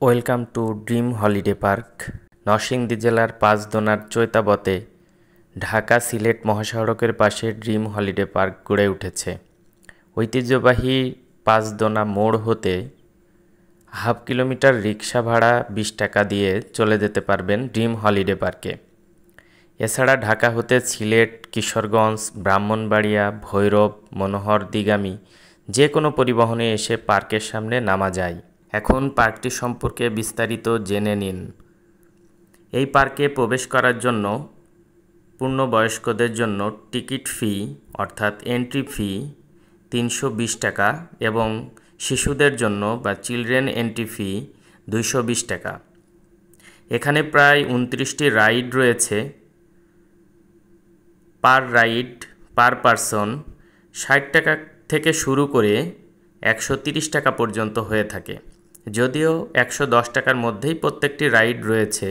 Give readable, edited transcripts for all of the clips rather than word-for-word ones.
Welcome to dream holiday park. Narsingdi জেলার পাঁচদোনার চৈতাবতে ঢাকা সিলেট মহাসড়কের পাশে ড্রিম হলিডে পার্ক গড়ে উঠেছে। ঐতিহ্যবাহী পাঁচদোনা মোড় হতে হাফ কিলোমিটার রিক্সা ভাড়া 20 টাকা দিয়ে চলে যেতে পারবেন ড্রিম হলিডে পার্কে। এছাড়া ঢাকা হতে সিলেট, কিশোরগঞ্জ, ব্রাহ্মণবাড়িয়া, ভৈরব, মনোহর দিগামী যে কোনো পরিবহনে এসে পার্কের সামনে নামা যায়। এখন পার্কটি সম্পর্কে বিস্তারিত জেনে নিন। এই পার্কে প্রবেশ করার জন্য পূর্ণবয়স্কদের জন্য টিকিট ফি অর্থাৎ এন্ট্রি ফি 320 টাকা এবং শিশুদের জন্য বা চিলড্রেন এন্ট্রি ফি 220 টাকা। এখানে প্রায় 29টি রাইড রয়েছে। পার রাইড পার পারসন 60 টাকা থেকে শুরু করে 130 টাকা পর্যন্ত হয়ে থাকে। যদিও 110 টাকার মধ্যেই প্রত্যেকটি রাইড রয়েছে,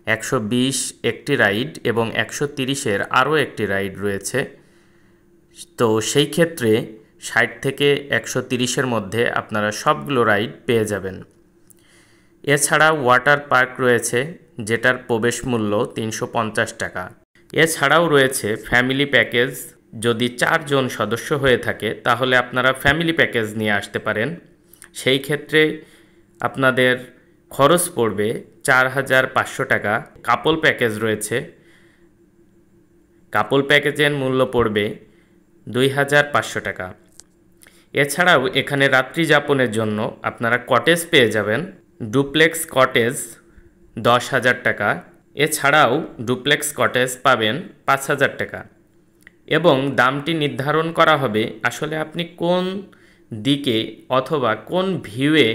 120 একটি রাইড এবং 130-এর আরও একটি রাইড রয়েছে। তো সেই ক্ষেত্রে 60 থেকে 130-এর মধ্যে আপনারা সবগুলো রাইড পেয়ে যাবেন। এছাড়া ওয়াটার পার্ক রয়েছে, যেটার প্রবেশ মূল্য 350 টাকা। এছাড়াও রয়েছে ফ্যামিলি প্যাকেজ। যদি 4 জন সদস্য হয়ে থাকে তাহলে আপনারা ফ্যামিলি প্যাকেজ নিয়ে আসতে পারেন। সেই ক্ষেত্রে আপনাদের খরচ পড়বে 4500 টাকা। কাপল প্যাকেজ রয়েছে, কাপল প্যাকেজের মূল্য পড়বে 2500 টাকা। এছাড়াও এখানে রাত্রি যাপনের জন্য আপনারা কটেজ পেয়ে যাবেন। ডুপ্লেক্স কটেজ 10,000 টাকা। এছাড়াও ডুপ্লেক্স কটেজ পাবেন 5,000 টাকা এবং দামটি নির্ধারণ করা হবে আসলে আপনি কোন দিকে অথবা কোন ভিউয়ে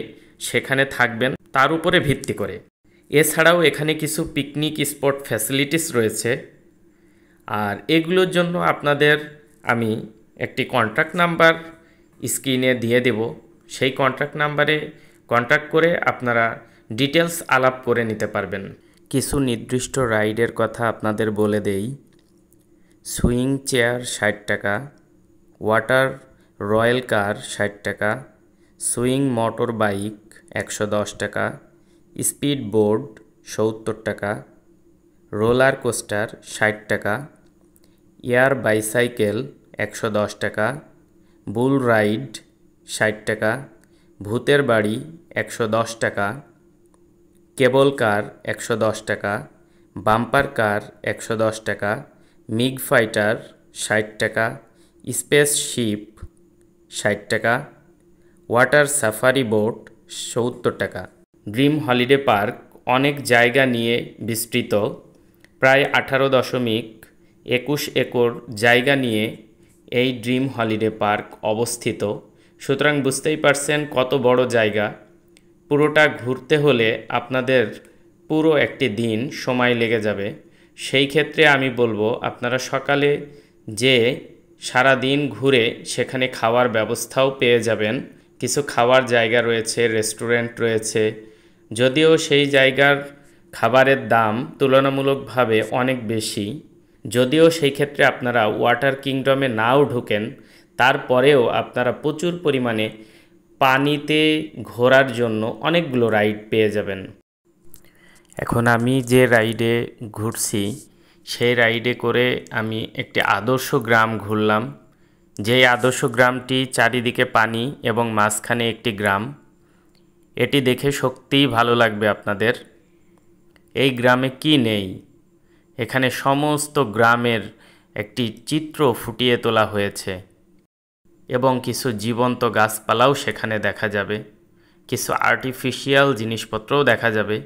সেখানে থাকবেন তার উপরে ভিত্তি করে। এছাড়াও এখানে কিছু পিকনিক স্পট ফ্যাসিলিটিস রয়েছে, আর এগুলোর জন্য আপনাদের আমি একটি কন্ট্যাক্ট নাম্বার স্ক্রিনে দিয়ে দেব। সেই কন্ট্যাক্ট নাম্বারে কন্ট্যাক্ট করে আপনারা ডিটেলস আলাপ করে নিতে পারবেন। কিছু নির্দিষ্ট রাইডের কথা আপনাদের বলে দেই। সুইং চেয়ার 60 টাকা, ওয়াটার রয়্যাল কার 60 টাকা, সুইং মোটর বাইক 110 টাকা, স্পিড বোর্ড 70 টাকা, রোলার কোস্টার 60 টাকা, এয়ার বাইসাইকেল 110 টাকা, বুল রাইড 60 টাকা, ভূতের বাড়ি 110 টাকা, কেবল কার 110 টাকা, বাম্পার কার 110 টাকা, মিগ ফাইটার 60 টাকা, স্পেস শিপ 60 টাকা, ওয়াটার সাফারি বোট 70 টাকা। ড্রিম হলিডে পার্ক অনেক জায়গা নিয়ে বিস্তৃত। প্রায় 18.21 একর জায়গা নিয়ে এই ড্রিম হলিডে পার্ক অবস্থিত। সুতরাং বুঝতেই পারছেন কত বড় জায়গা। পুরোটা ঘুরতে হলে আপনাদের পুরো একটি দিন সময় লেগে যাবে। সেই ক্ষেত্রে আমি বলবো আপনারা সকালে যে সারা দিন ঘুরে সেখানে খাওয়ার ব্যবস্থাও পেয়ে যাবেন। কিছু খাওয়ার জায়গা রয়েছে, রেস্টুরেন্ট রয়েছে। যদিও সেই জায়গার খাবারের দাম তুলনামূলকভাবে অনেক বেশি, যদিও সেই ক্ষেত্রে আপনারা ওয়াটার কিংডমে নাও ঢুকেন, তারপরেও আপনারা প্রচুর পরিমাণে পানিতে ঘোরার জন্য অনেকগুলো রাইড পেয়ে যাবেন। এখন আমি যে রাইডে ঘুরছি সেই রাইডে করে আমি একটি আদর্শ গ্রাম ঘুরলাম। যেই আদর্শ গ্রামটি চারিদিকে পানি এবং মাঝখানে একটি গ্রাম। এটি দেখে সত্যিই ভালো লাগবে আপনাদের। এই গ্রামে কি নেই, এখানে সমস্ত গ্রামের একটি চিত্র ফুটিয়ে তোলা হয়েছে এবং কিছু জীবন্ত গাছপালাও সেখানে দেখা যাবে, কিছু আর্টিফিশিয়াল জিনিসপত্রও দেখা যাবে।